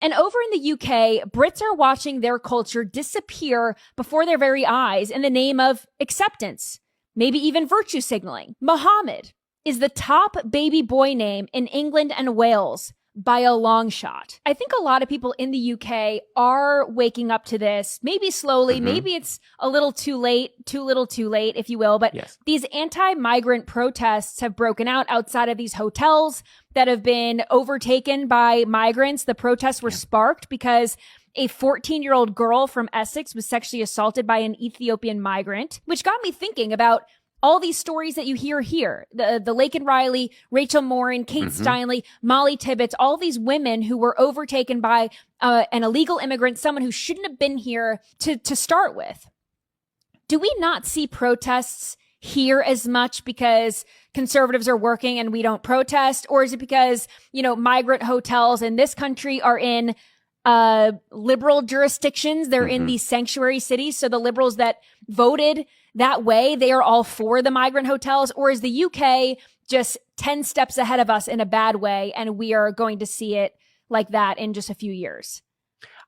And over in the UK, Brits are watching their culture disappear before their very eyes in the name of acceptance, maybe even virtue signaling. Mohammed is the top baby boy name in England and Wales by a long shot. I think a lot of people in the UK are waking up to this, maybe slowly, maybe it's a little too late, if you will, but Yes. these anti-migrant protests have broken out outside of these hotels that have been overtaken by migrants. The protests were sparked because a 14-year-old girl from Essex was sexually assaulted by an Ethiopian migrant, which got me thinking about all these stories that you hear here, the Laken Riley, Rachel Morin, Kate Steinle, Molly Tibbetts, all these women who were overtaken by an illegal immigrant, someone who shouldn't have been here to start with. Do we not see protests here as much because conservatives are working and we don't protest? Or is it because, migrant hotels in this country are in liberal jurisdictions? They're in these sanctuary cities. So the liberals that voted that way, they are all for the migrant hotels? Or is the UK just 10 steps ahead of us in a bad way and we are going to see it like that in just a few years?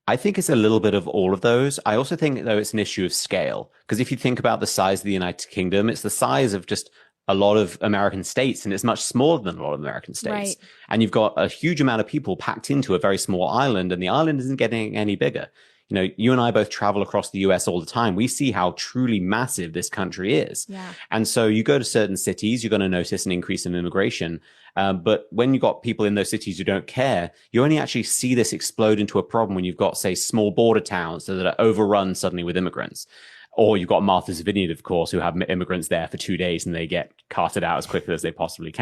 I think it's a little bit of all of those. I also think, though, it's an issue of scale. Because if you think about the size of the United Kingdom, it's the size of just a lot of American states, and it's much smaller than a lot of American states. Right. And you've got a huge amount of people packed into a very small island, and the island isn't getting any bigger. You and I both travel across the US all the time. We see how truly massive this country is. Yeah. And so you go to certain cities, you're going to notice an increase in immigration. But when you've got people in those cities who don't care, you only actually see this explode into a problem when you've got, say, small border towns that are overrun suddenly with immigrants. Or you've got Martha's Vineyard, of course, who have immigrants there for 2 days and they get carted out as quickly as they possibly can.